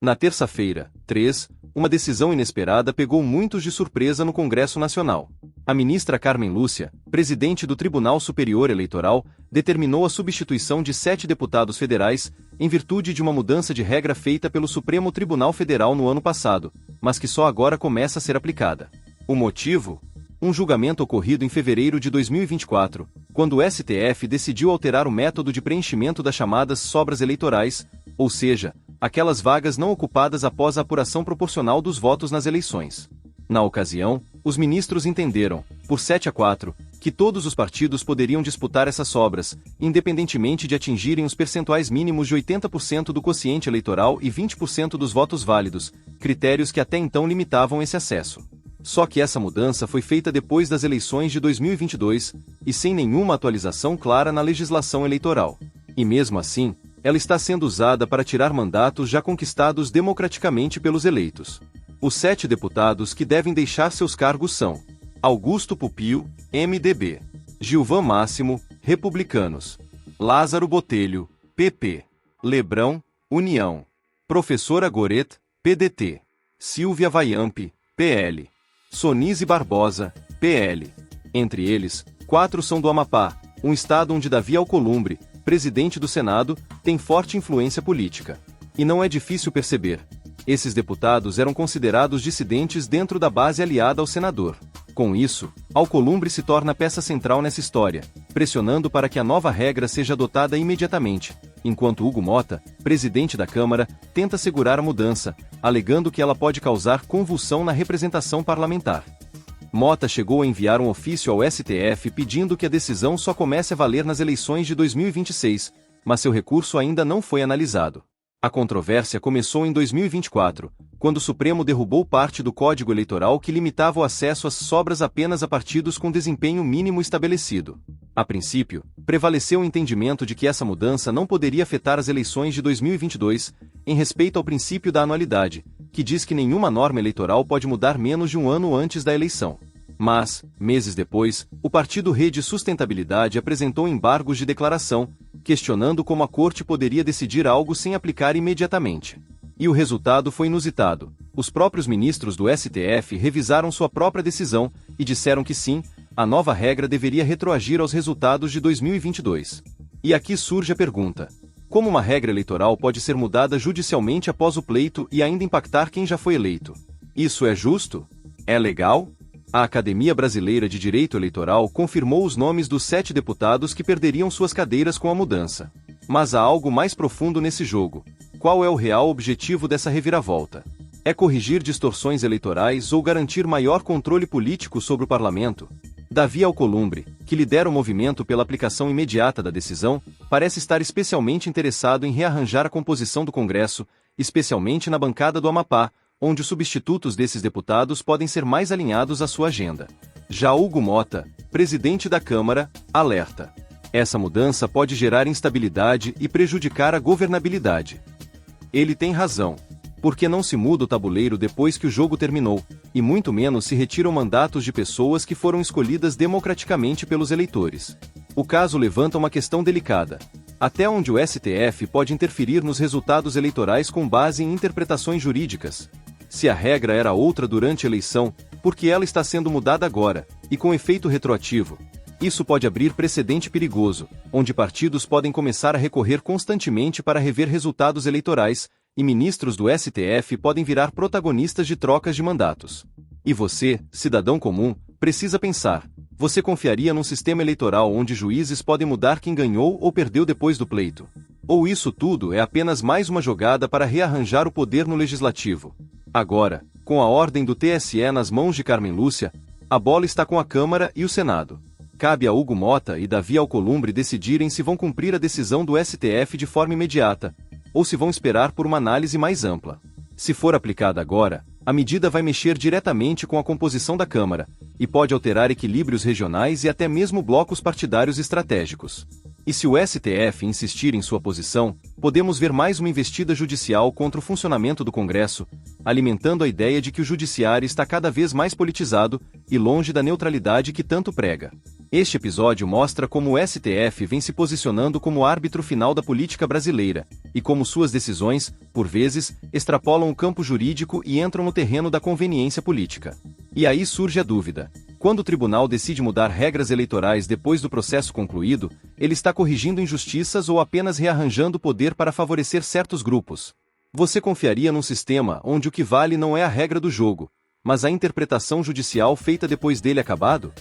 Na terça-feira, 3, uma decisão inesperada pegou muitos de surpresa no Congresso Nacional. A ministra Carmen Lúcia, presidente do Tribunal Superior Eleitoral, determinou a substituição de 7 deputados federais, em virtude de uma mudança de regra feita pelo Supremo Tribunal Federal no ano passado, mas que só agora começa a ser aplicada. O motivo? Um julgamento ocorrido em fevereiro de 2024, quando o STF decidiu alterar o método de preenchimento das chamadas sobras eleitorais, ou seja, aquelas vagas não ocupadas após a apuração proporcional dos votos nas eleições. Na ocasião, os ministros entenderam, por 7-4, que todos os partidos poderiam disputar essas sobras, independentemente de atingirem os percentuais mínimos de 80% do quociente eleitoral e 20% dos votos válidos, critérios que até então limitavam esse acesso. Só que essa mudança foi feita depois das eleições de 2022, e sem nenhuma atualização clara na legislação eleitoral. E mesmo assim, ela está sendo usada para tirar mandatos já conquistados democraticamente pelos eleitos. Os 7 deputados que devem deixar seus cargos são: Augusto Pupil, MDB; Gilvan Máximo, Republicanos; Lázaro Botelho, PP; Lebrão, União; Professora Goret, PDT; Silvia Vaiampi, PL; Sonise Barbosa, PL. Entre eles, 4 são do Amapá, um estado onde Davi Alcolumbre, presidente do Senado, tem forte influência política. E não é difícil perceber. Esses deputados eram considerados dissidentes dentro da base aliada ao senador. Com isso, Alcolumbre se torna peça central nessa história, pressionando para que a nova regra seja adotada imediatamente, enquanto Hugo Mota, presidente da Câmara, tenta segurar a mudança, alegando que ela pode causar convulsão na representação parlamentar. Mota chegou a enviar um ofício ao STF pedindo que a decisão só comece a valer nas eleições de 2026, mas seu recurso ainda não foi analisado. A controvérsia começou em 2024, quando o Supremo derrubou parte do Código Eleitoral que limitava o acesso às sobras apenas a partidos com desempenho mínimo estabelecido. A princípio, prevaleceu o entendimento de que essa mudança não poderia afetar as eleições de 2022, em respeito ao princípio da anualidade, que diz que nenhuma norma eleitoral pode mudar menos de um ano antes da eleição. Mas, meses depois, o partido Rede Sustentabilidade apresentou embargos de declaração, questionando como a Corte poderia decidir algo sem aplicar imediatamente. E o resultado foi inusitado. Os próprios ministros do STF revisaram sua própria decisão e disseram que sim, a nova regra deveria retroagir aos resultados de 2022. E aqui surge a pergunta: como uma regra eleitoral pode ser mudada judicialmente após o pleito e ainda impactar quem já foi eleito? Isso é justo? É legal? A Academia Brasileira de Direito Eleitoral confirmou os nomes dos 7 deputados que perderiam suas cadeiras com a mudança. Mas há algo mais profundo nesse jogo. Qual é o real objetivo dessa reviravolta? É corrigir distorções eleitorais ou garantir maior controle político sobre o parlamento? Davi Alcolumbre, que lidera o movimento pela aplicação imediata da decisão, parece estar especialmente interessado em rearranjar a composição do Congresso, especialmente na bancada do Amapá, onde os substitutos desses deputados podem ser mais alinhados à sua agenda. Já Hugo Mota, presidente da Câmara, alerta: essa mudança pode gerar instabilidade e prejudicar a governabilidade. Ele tem razão. Porque não se muda o tabuleiro depois que o jogo terminou, e muito menos se retiram mandatos de pessoas que foram escolhidas democraticamente pelos eleitores. O caso levanta uma questão delicada. Até onde o STF pode interferir nos resultados eleitorais com base em interpretações jurídicas? Se a regra era outra durante a eleição, por que ela está sendo mudada agora, e com efeito retroativo? Isso pode abrir precedente perigoso, onde partidos podem começar a recorrer constantemente para rever resultados eleitorais, e ministros do STF podem virar protagonistas de trocas de mandatos. E você, cidadão comum, precisa pensar: você confiaria num sistema eleitoral onde juízes podem mudar quem ganhou ou perdeu depois do pleito? Ou isso tudo é apenas mais uma jogada para rearranjar o poder no legislativo? Agora, com a ordem do TSE nas mãos de Carmen Lúcia, a bola está com a Câmara e o Senado. Cabe a Hugo Mota e Davi Alcolumbre decidirem se vão cumprir a decisão do STF de forma imediata, ou se vão esperar por uma análise mais ampla. Se for aplicada agora, a medida vai mexer diretamente com a composição da Câmara, e pode alterar equilíbrios regionais e até mesmo blocos partidários estratégicos. E se o STF insistir em sua posição, podemos ver mais uma investida judicial contra o funcionamento do Congresso, alimentando a ideia de que o judiciário está cada vez mais politizado e longe da neutralidade que tanto prega. Este episódio mostra como o STF vem se posicionando como árbitro final da política brasileira, e como suas decisões, por vezes, extrapolam o campo jurídico e entram no terreno da conveniência política. E aí surge a dúvida: quando o tribunal decide mudar regras eleitorais depois do processo concluído, ele está corrigindo injustiças ou apenas rearranjando poder para favorecer certos grupos? Você confiaria num sistema onde o que vale não é a regra do jogo, mas a interpretação judicial feita depois dele acabado?